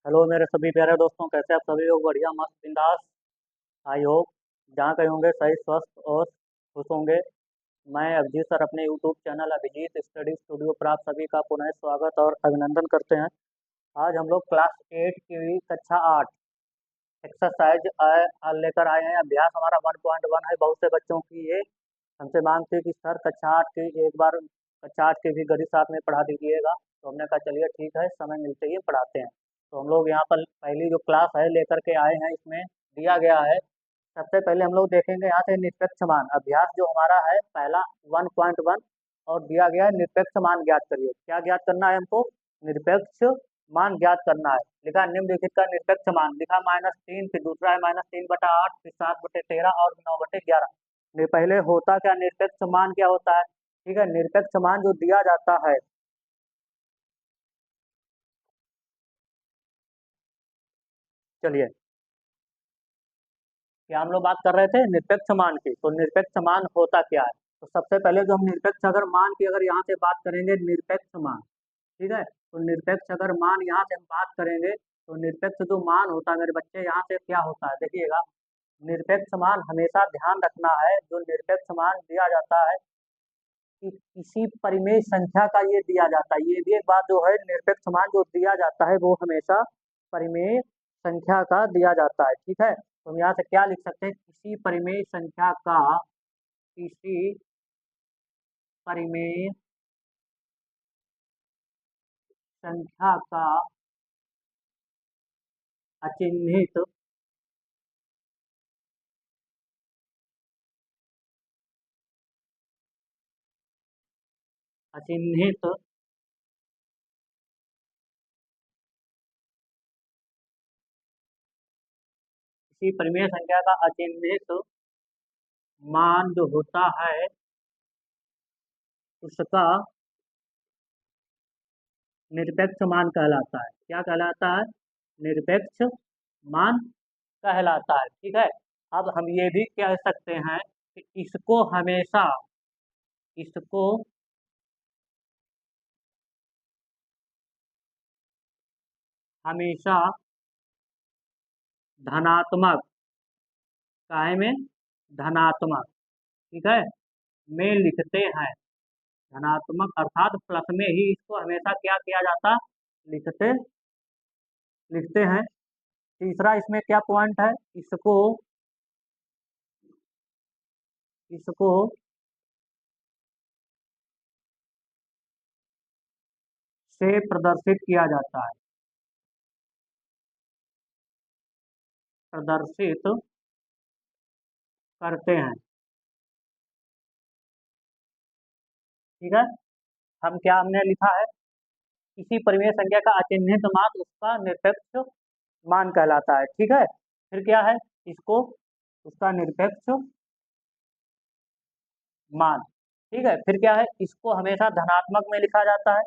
Hello मेरे सभी प्यारे दोस्तों, कैसे आप सभी लोग? बढ़िया, मस्त, बिंदास। आई होप जहाँ कहीं होंगे सही, स्वस्थ और खुश होंगे। मैं अभिजीत सर अपने YouTube channel Abhijit study studio पर आप सभी का पुनः स्वागत और अभिनंदन करते हैं। आज हम लोग क्लास 8 की कक्षा 8 एक्सरसाइज लेकर आए हैं। अभ्यास हमारा 1.1 है। बहुत से बच्चों की ये हमसे मांग थी कि सर कक्षा 8 की एक बार कक्षा 8 की भी गणित साथ में पढ़ा दीजिएगा। तो हमने कहा चलिए ठीक है, समय मिलते ही पढ़ाते हैं। तो हम लोग यहाँ पर पहली जो क्लास है लेकर के आए हैं, इसमें दिया गया है। सबसे पहले हम लोग देखेंगे यहाँ से निरपेक्ष मान। अभ्यास जो हमारा है पहला 1.1, और दिया गया है निरपेक्ष मान ज्ञात करिए। क्या ज्ञात करना है हमको? निरपेक्ष मान ज्ञात करना है। लिखा निम्नलिखित का निरपेक्ष मान, लिखा -3, फिर दूसरा है -3/8, फिर 7/13 और 9/11। पहले होता क्या, निरपेक्ष मान क्या होता है? ठीक है, निरपेक्ष मान जो दिया जाता है, चलिए, क्या हम लोग बात कर रहे थे निरपेक्ष मान की। तो निरपेक्ष मान होता क्या है? तो सबसे पहले जो हम निरपेक्ष अगर मान की अगर यहाँ से बात करेंगे, निरपेक्ष मान, ठीक है, तो निरपेक्ष अगर मान यहाँ से हम बात करेंगे, तो निरपेक्ष जो मान होता है मेरे बच्चे, यहाँ से क्या होता है देखिएगा। निरपेक्ष मान हमेशा ध्यान रखना है, जो निरपेक्ष मान दिया जाता है कि किसी परिमेय संख्या का ये दिया जाता है। ये भी एक बात जो है, निरपेक्ष मान जो दिया जाता है वो हमेशा परिमेय संख्या का दिया जाता है। ठीक है, तो हम यहाँ से क्या लिख सकते हैं? किसी परिमेय संख्या का, किसी परिमेय संख्या का अचिन्हित अचिन्हित किसी परिमेय संख्या का अचिन्हित मान जो होता है, उसका निरपेक्ष मान कहलाता है। क्या कहलाता है? निरपेक्ष मान कहलाता है। ठीक है, अब हम ये भी कह सकते हैं कि इसको हमेशा धनात्मक, काहे में? धनात्मक, ठीक है, में लिखते हैं। धनात्मक अर्थात प्लस में ही इसको हमेशा क्या किया जाता? लिखते लिखते हैं। तीसरा इसमें क्या पॉइंट है? इसको से प्रदर्शित किया जाता है, प्रदर्शित करते हैं। ठीक है, हम क्या हमने लिखा है? किसी परिमेय संख्या का अचिन्हित मान उसका निरपेक्ष मान कहलाता है। ठीक है, फिर क्या है? इसको उसका निरपेक्ष मान, ठीक है, फिर क्या है? इसको हमेशा धनात्मक में लिखा जाता है।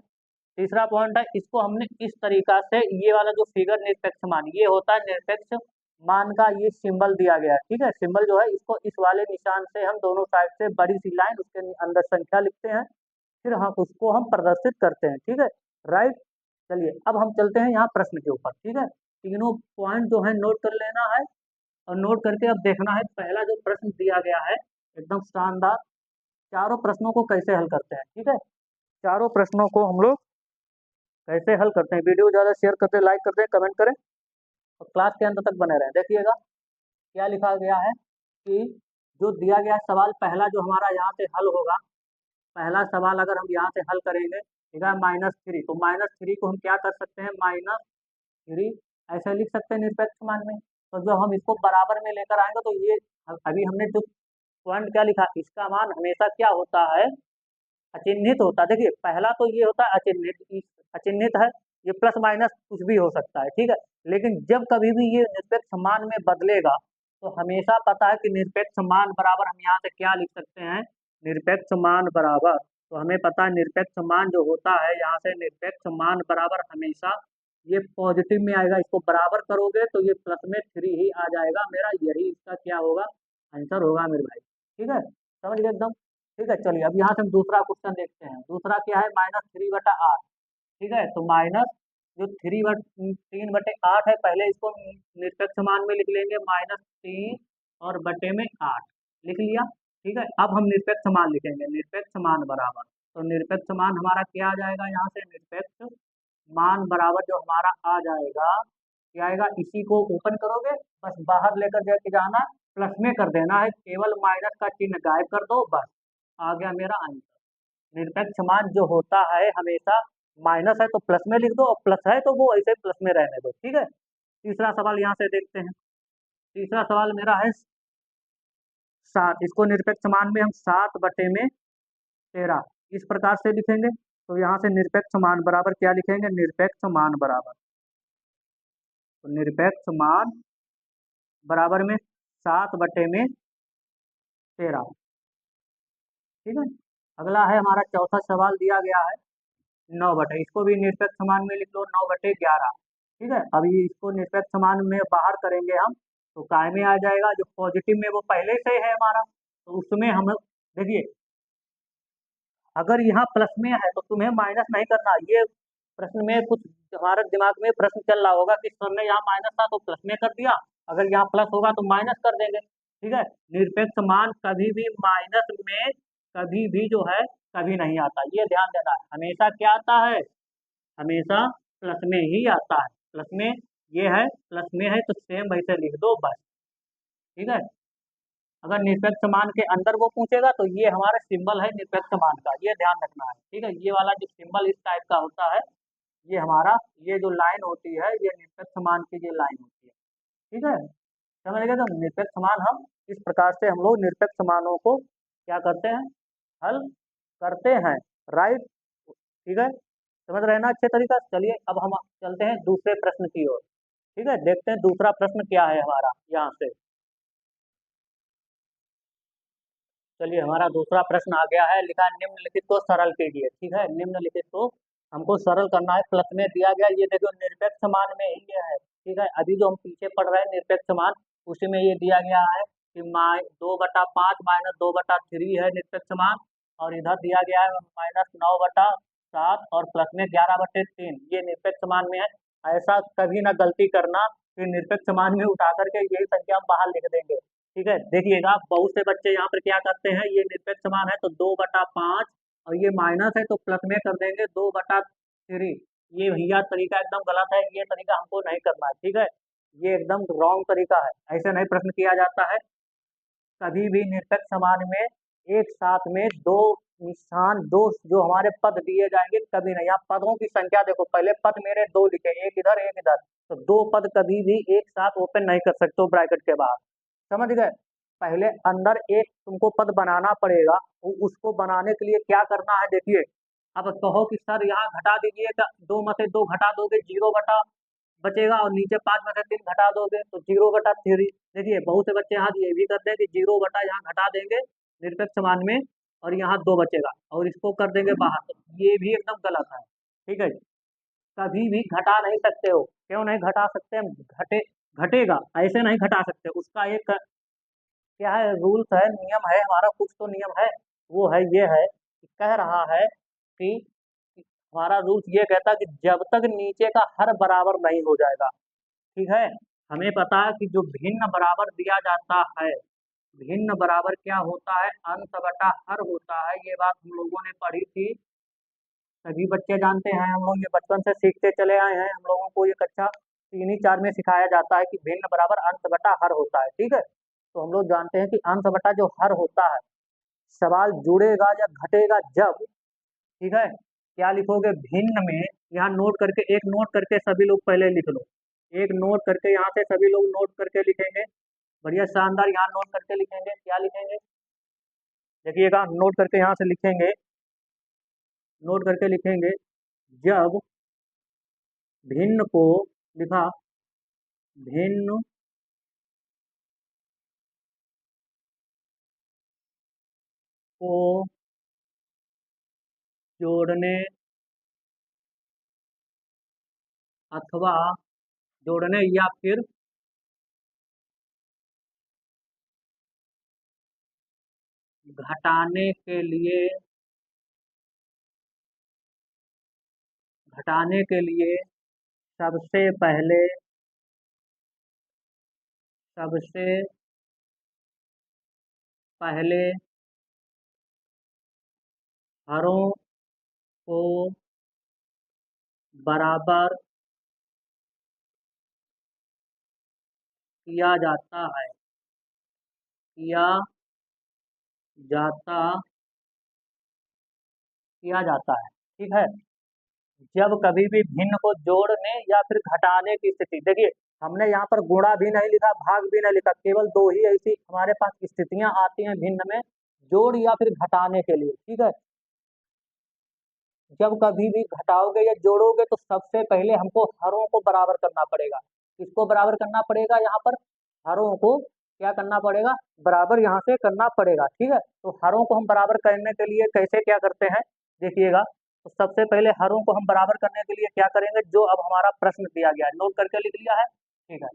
तीसरा पॉइंट है, इसको हमने इस तरीका से, ये वाला जो फिगर निरपेक्ष मान ये होता है, निरपेक्ष मान का ये सिंबल दिया गया है। ठीक है, सिंबल जो है इसको इस वाले निशान से हम दोनों साइड से बड़ी सी लाइन, उसके अंदर संख्या लिखते हैं, फिर हम उसको हम प्रदर्शित करते हैं। ठीक है, राइट। चलिए अब हम चलते हैं यहाँ प्रश्न के ऊपर। ठीक है, तीनों पॉइंट जो है नोट कर लेना है, और नोट करके अब देखना है पहला जो प्रश्न दिया गया है, एकदम शानदार। चारों प्रश्नों को कैसे हल करते हैं? ठीक है, चारों प्रश्नों को हम लोग कैसे हल करते हैं? वीडियो ज़्यादा शेयर करते, लाइक करते, कमेंट करें और क्लास के अंत तक बने रहें। देखिएगा क्या लिखा गया है कि जो दिया गया सवाल पहला जो हमारा यहाँ से हल होगा, पहला सवाल अगर हम यहाँ से हल करेंगे, ठीक है, -3, तो -3 को हम क्या कर सकते हैं? -3 ऐसे लिख सकते हैं निरपेक्ष मान में। तो जब हम इसको बराबर में लेकर आएंगे तो ये अभी हमने जो पॉइंट क्या लिखा, इसका मान हमेशा क्या होता है? अचिन्हित होता है। देखिए पहला तो ये होता है अचिन्हित, अचिन्हित है, ये प्लस माइनस कुछ भी हो सकता है। ठीक है, लेकिन जब कभी भी ये निरपेक्ष मान में बदलेगा, तो हमेशा पता है कि निरपेक्ष मान बराबर हम यहाँ से क्या लिख सकते हैं? निरपेक्ष मान बराबर, तो हमें पता है निरपेक्ष मान जो होता है यहाँ से, निरपेक्ष मान बराबर हमेशा ये पॉजिटिव में आएगा। इसको बराबर करोगे तो ये प्लस में 3 ही आ जाएगा मेरा, यही इसका क्या होगा? आंसर होगा मेरे भाई। ठीक है, समझ गए एकदम। ठीक है, चलिए अब यहाँ से हम दूसरा क्वेश्चन देखते हैं। दूसरा क्या है? -3/8। ठीक है, तो जो 3/8 है, पहले इसको निरपेक्ष मान में लिख लेंगे -3 और बटे में 8 लिख लिया। ठीक है, अब हम निरपेक्ष मान लिखेंगे, निरपेक्ष मान बराबर, तो निरपेक्ष मान हमारा क्या आ जाएगा, यहाँ से निरपेक्ष मान बराबर जो हमारा आ जाएगा, क्या आएगा, इसी को ओपन करोगे, बस बाहर लेकर जाके जाना, प्लस में कर देना है, केवल माइनस का चिन्ह गायब कर दो, बस आ गया मेरा आंसर। निरपेक्ष मान जो होता है हमेशा माइनस है तो प्लस में लिख दो, और प्लस है तो वो ऐसे प्लस में रहने दो। ठीक है, तीसरा सवाल यहाँ से देखते हैं। तीसरा सवाल मेरा है 7, इसको निरपेक्ष मान में हम 7/13 इस प्रकार से लिखेंगे। तो यहाँ से निरपेक्ष मान बराबर क्या लिखेंगे, निरपेक्ष मान बराबर, तो निरपेक्ष मान बराबर में 7/13। ठीक है, अगला है हमारा चौथा सवाल दिया गया है 9/, इसको भी निरपेक्ष मान में लिख लो 9/11। ठीक है, अभी इसको निरपेक्ष मान में बाहर करेंगे हम, तो काय में आ जाएगा, जो पॉजिटिव में वो पहले से है हमारा, तो उसमें हम देखिए, अगर यहाँ प्लस में है तो तुम्हें माइनस नहीं करना। ये प्रश्न में कुछ हमारे दिमाग में प्रश्न चल रहा होगा कि सर ने यहाँ माइनस था तो प्लस में कर दिया, अगर यहाँ प्लस होगा तो माइनस कर देंगे। ठीक है, निरपेक्ष मान कभी भी माइनस में कभी भी जो है कभी नहीं आता, ये ध्यान देना है। हमेशा क्या आता है, हमेशा प्लस में ही आता है। प्लस में ये है, प्लस में है तो सेम वैसे लिख दो बस। ठीक है, अगर निरपेक्ष मान के अंदर वो पूछेगा तो ये हमारा सिंबल है निरपेक्ष मान का, ये ध्यान रखना है। ठीक है, ये वाला जो सिंबल इस टाइप का होता है, ये हमारा, ये जो लाइन होती है ये निरपेक्ष मान की ये लाइन होती है। ठीक है, समझ गए, तो निरपेक्ष मान हम इस प्रकार से हम लोग निरपेक्ष मानों को क्या करते हैं, हल करते हैं। राइट, ठीक है, समझ रहे हैं ना अच्छे तरीका से। चलिए अब हम चलते हैं दूसरे प्रश्न की ओर। ठीक है, देखते हैं दूसरा प्रश्न क्या है हमारा यहाँ से। चलिए हमारा दूसरा प्रश्न आ गया है, लिखा है निम्नलिखित को सरल कीजिए। ठीक है, निम्नलिखित को हमको सरल करना है, प्लस में दिया गया, ये देखो निरपेक्ष मान में ही ये है। ठीक है, अभी जो हम पीछे पढ़ रहे हैं निरपेक्ष मान, उसी में ये दिया गया है कि 2/5 -2/3 है निरपेक्ष मान, और इधर दिया गया है -9/7 और प्लस में 11/3, ये निरपेक्ष मान में है। ऐसा कभी ना गलती करना कि निरपेक्ष मान में उठा करके यही संख्या हम बाहर लिख देंगे। ठीक है, देखिएगा बहुत से बच्चे यहाँ पर क्या करते हैं, ये निरपेक्ष मान है तो 2/5 और ये माइनस है तो प्लस में कर देंगे 2/3। ये भैया तरीका एकदम गलत है, ये तरीका हमको नहीं करना है। ठीक है, ये एकदम रॉन्ग तरीका है, ऐसे नहीं प्रश्न किया जाता है। कभी भी निरपेक्ष मान में एक साथ में दो निशान, दो जो हमारे पद दिए जाएंगे कभी नहीं। आप पदों की संख्या देखो, पहले पद मेरे दो लिखे, एक इधर एक इधर, तो दो पद कभी भी एक साथ ओपन नहीं कर सकते हो ब्रैकेट के बाहर। समझ गए, पहले अंदर एक तुमको पद बनाना पड़ेगा, उसको बनाने के लिए क्या करना है देखिए। अब कहो कि सर यहाँ घटा दीजिए, 2 में से 2 घटा दोगे 0 बचेगा, और नीचे 5 में से 3 घटा दोगे तो 0/3। देखिए बहुत से बच्चे यहाँ ये भी करते हैं कि 0 यहाँ घटा देंगे निरपेक्ष मान में, और यहाँ 2 बचेगा और इसको कर देंगे बाहर, तो ये भी एकदम गलत है। ठीक है, कभी भी घटा नहीं सकते हो, क्यों नहीं घटा सकते हम, घटेगा, ऐसे नहीं घटा सकते। उसका एक क्या है, रूल्स है, नियम है हमारा, कुछ तो नियम है, वो है ये है कि कह रहा है कि हमारा रूल्स ये कहता है कि जब तक नीचे का हर बराबर नहीं हो जाएगा। ठीक है, हमें पता है कि जो भिन्न बराबर दिया जाता है, भिन्न बराबर क्या होता है, अंश बटा हर होता है। ये बात हम लोगों ने पढ़ी थी, सभी बच्चे जानते हैं, हम लोग ये बचपन से सीखते चले आए हैं। हम लोगों को ये कक्षा 3 4 में सिखाया जाता है कि भिन्न बराबर अंश बटा हर होता है। ठीक है, तो हम लोग जानते हैं कि अंश बटा जो हर होता है, सवाल जुड़ेगा या घटेगा जब। ठीक है, क्या लिखोगे भिन्न में, यहाँ नोट करके, एक नोट करके सभी लोग पहले लिख लो, एक नोट करके यहाँ से सभी लोग नोट करके लिखेंगे, बढ़िया शानदार, यहाँ नोट करके लिखेंगे, क्या लिखेंगे देखिएगा, नोट करके यहाँ से लिखेंगे, नोट करके लिखेंगे, जब भिन्न को लिखा, भिन्न को जोड़ने अथवा जोड़ने या फिर घटाने के लिए, घटाने के लिए सबसे पहले सबसे पहले हरों को बराबर किया जाता है, किया जाता किया जाता है। ठीक है। जब कभी भी भिन्न को जोड़ने या फिर घटाने की स्थिति, देखिए हमने यहाँ पर गुणा भी नहीं लिखा, भाग भी नहीं लिखा, केवल दो ही ऐसी हमारे पास स्थितियां आती हैं भिन्न में, जोड़ या फिर घटाने के लिए। ठीक है। जब कभी भी घटाओगे या जोड़ोगे तो सबसे पहले हमको हरों को बराबर करना पड़ेगा। किसको बराबर करना पड़ेगा? यहाँ पर हरों को क्या करना पड़ेगा? बराबर यहाँ से करना पड़ेगा। ठीक है। तो हरों को हम बराबर करने के लिए कैसे क्या करते हैं, देखिएगा। तो सबसे पहले हरों को हम बराबर करने के लिए क्या करेंगे, जो अब हमारा प्रश्न दिया गया है, नोट करके लिख लिया है। ठीक है।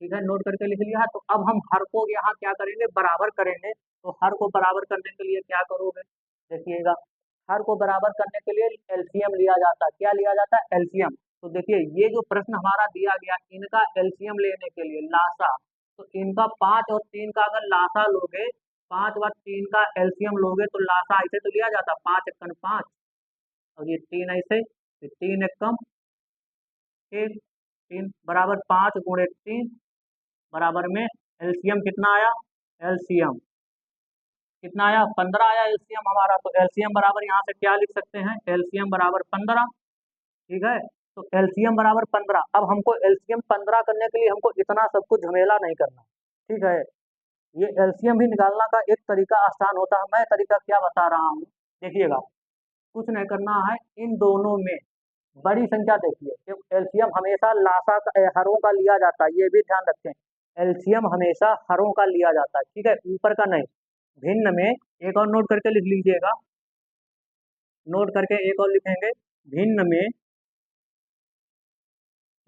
ठीक है, नोट करके लिख लिया है। तो अब हम हर को यहाँ क्या करेंगे, बराबर करेंगे। तो हर को बराबर करने के लिए क्या करोगे, देखिएगा। हर को बराबर करने के लिए एलसीएम लिया जाता है। क्या लिया जाता है? एलसीएम। तो देखिए ये जो प्रश्न हमारा दिया गया, इनका एलसीएम लेने के लिए लासा, तो इनका 5 और 3 का अगर लासा लोगे, 5 व 3 का एलसीएम लोगे तो लासा ऐसे तो लिया जाता, 5 एकम 5, और ये 3 ऐसे, फिर 3 एकम 3, 3 बराबर 5 गुणे 3 बराबर में एलसीएम कितना आया? एलसीएम कितना आया? 15 आया एलसीएम हमारा। तो एलसीएम बराबर यहाँ से क्या लिख सकते हैं? एलसीएम बराबर 15। ठीक है। तो एलसीएम बराबर 15। अब हमको एलसीएम 15 करने के लिए हमको इतना सब कुछ झमेला नहीं करना। ठीक है। ये एलसीएम भी निकालना का एक तरीका आसान होता है। मैं तरीका क्या बता रहा हूँ, देखिएगा। कुछ नहीं करना है, इन दोनों में बड़ी संख्या देखिए। एलसीएम हमेशा लासा का हरों का लिया जाता है, ये भी ध्यान रखें। एलसीएम हमेशा हरों का लिया जाता है। ठीक है, ऊपर का नहीं। भिन्न में एक और नोट करके लिख लीजिएगा, नोट करके एक और लिखेंगे। भिन्न में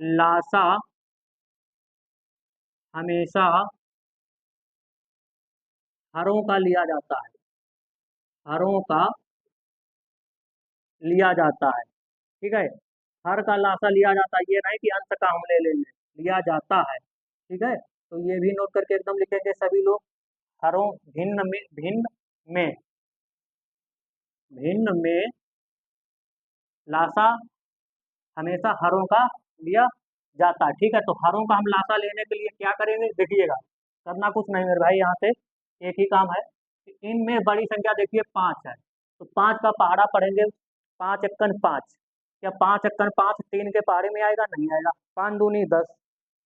लासा हमेशा हरों का लिया जाता है, हरों का लिया जाता है। ठीक है। हर का लासा लिया जाता है, ये नहीं कि अंश का हम ले लेंगे, लिया जाता है। ठीक है। तो ये भी नोट करके एकदम लिखेंगे सभी लोग। हरों में भिन्न में लासा हमेशा हरों का लिया जाता है। ठीक है। तो हरों का हम लासा लेने के लिए क्या करेंगे, देखिएगा। करना कुछ नहीं मेरे भाई, यहाँ से एक ही काम है कि इनमें बड़ी संख्या देखिए 5 है, तो 5 का पहाड़ा पढ़ेंगे। 5 एकन 5, क्या 5 एकन 5 3 के पहाड़े में आएगा? नहीं आएगा। 5 दूनी 10,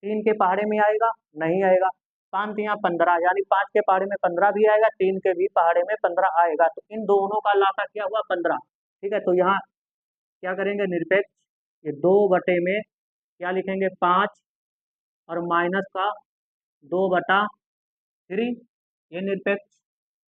3 के पहाड़े में आएगा? नहीं आएगा। 5 तिया 15, यानी 5 के पहाड़े में 15 भी आएगा, 3 के भी पहाड़े में 15 आएगा। तो इन दोनों का लासा क्या हुआ? 15। ठीक है। तो यहाँ क्या करेंगे, निरपेक्ष, ये 2 बटे में क्या लिखेंगे? 5 और माइनस का 2/3, ये निरपेक्ष।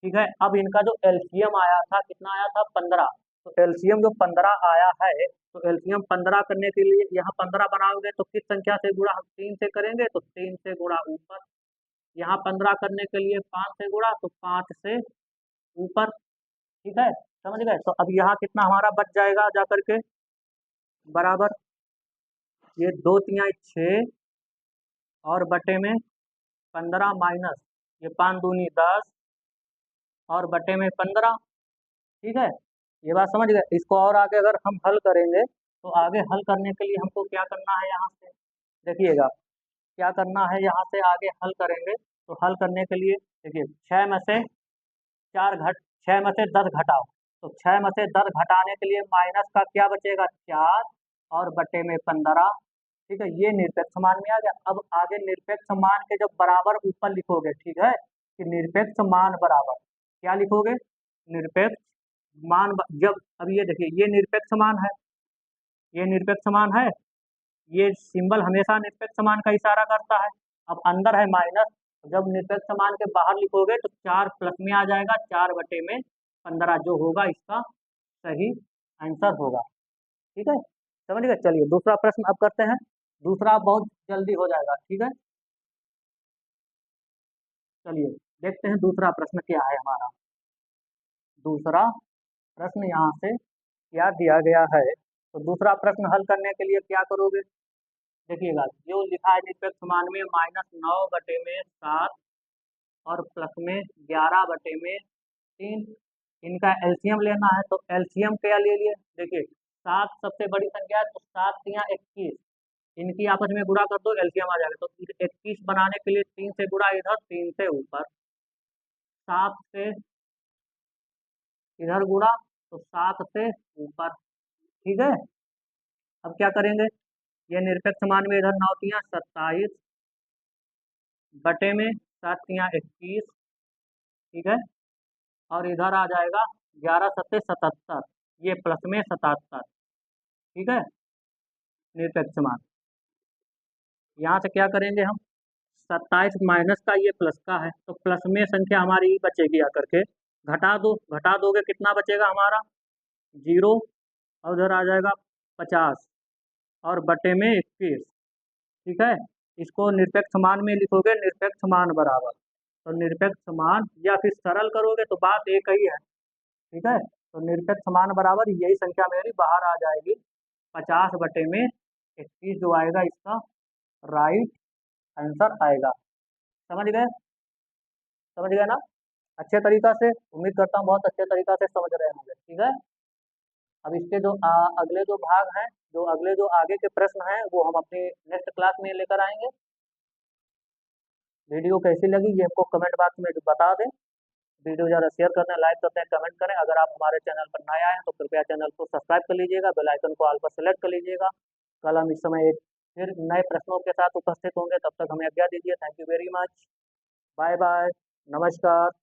ठीक है। अब इनका जो एलसीएम आया था, कितना आया था? 15। तो एलसीएम जो 15 आया है, तो एलसीएम 15 करने के लिए यहाँ 15 बनाओगे तो किस संख्या से गुणा? हम 3 से करेंगे, तो 3 से गुणा ऊपर। यहाँ 15 करने के लिए 5 से गुणा, तो 5 से ऊपर। ठीक है, समझ गए? तो अब यहाँ कितना हमारा बच जाएगा जा करके, बराबर ये 2 तिहाई 6 और बटे में 15 माइनस ये 5 दूनी 10 और बटे में 15। ठीक है, ये बात समझ गए? इसको और आगे अगर हम हल करेंगे, तो आगे हल करने के लिए हमको क्या करना है, यहाँ से देखिएगा क्या करना है। यहाँ से आगे हल करेंगे, तो हल करने के लिए देखिए 6 में से 4 घट 6 में से 10 घटाओ, तो 6 में से 10 घटाने के लिए माइनस का क्या बचेगा? 4 और बटे में 15। ठीक है, ये निरपेक्ष मान में आ गया। अब आगे निरपेक्ष मान के जब बराबर ऊपर लिखोगे, ठीक है, कि निरपेक्ष मान बराबर क्या लिखोगे? निरपेक्ष जब अब ये देखिए, ये निरपेक्ष मान है, ये निरपेक्ष मान है, ये सिंबल हमेशा निरपेक्ष मान का इशारा करता है। अब अंदर है माइनस, जब निरपेक्ष मान के बाहर लिखोगे तो 4 प्लस में आ जाएगा, 4 बटे में 15 जो होगा इसका सही आंसर होगा। ठीक है, समझ गए? चलिए दूसरा प्रश्न अब करते हैं। दूसरा बहुत जल्दी हो जाएगा। ठीक है, चलिए देखते हैं दूसरा प्रश्न क्या है हमारा। दूसरा प्रश्न यहाँ से क्या दिया गया है, तो दूसरा प्रश्न हल करने के लिए क्या करोगे, देखिएगा जो लिखा है निरपेक्ष मान में -9/7 और प्लस में 11/3, इनका एलसीएम लेना है। तो एलसीएम क्या ले लिए, देखिए 7 सबसे बड़ी संख्या है, तो 7 तिया 21, इनकी आपस में गुणा कर दो, एलसीएम आ जाएगा। तो 21 बनाने के लिए 3 से गुणा इधर, 3 से ऊपर, 7 से इधर गुणा, तो 7 से ऊपर। ठीक है, अब क्या करेंगे, ये निरपेक्ष मान में इधर 9 तिया 27 बटे में 7 तिया 21, ठीक है, और इधर आ जाएगा 11 सत्ते 77, ये प्लस में 77। ठीक है, निरपेक्ष मान, यहाँ से क्या करेंगे हम, 27 माइनस का ये प्लस का है, तो प्लस में संख्या हमारी बचेगी आकर के, घटा दो, घटा दोगे कितना बचेगा हमारा 0, और उधर आ जाएगा 50 और बटे में 21। ठीक है, इसको निरपेक्ष मान में लिखोगे, निरपेक्ष मान बराबर, तो निरपेक्ष मान, या फिर सरल करोगे तो बात एक ही है। ठीक है, तो निरपेक्ष मान बराबर यही संख्या मेरी बाहर आ जाएगी, 50/21 जो आएगा इसका राइट आंसर आएगा। समझ गए, समझ गए ना, अच्छे तरीका से, उम्मीद करता हूँ बहुत अच्छे तरीका से समझ रहे होंगे। ठीक है, अब इसके जो अगले जो भाग हैं, जो अगले जो आगे के प्रश्न हैं, वो हम अपनी नेक्स्ट क्लास में लेकर आएंगे। वीडियो कैसी लगी ये हमको कमेंट बॉक्स में बता दें। वीडियो ज़्यादा शेयर करना, लाइक करते हैं, कमेंट करें। अगर आप हमारे चैनल पर नए आए हैं तो कृपया चैनल को सब्सक्राइब कर लीजिएगा, बेल आइकन को ऑल पर सेलेक्ट कर लीजिएगा। कल हम इस समय एक फिर नए प्रश्नों के साथ उपस्थित होंगे, तब तक हमें आज्ञा दीजिए। Thank you very much, bye bye, नमस्कार।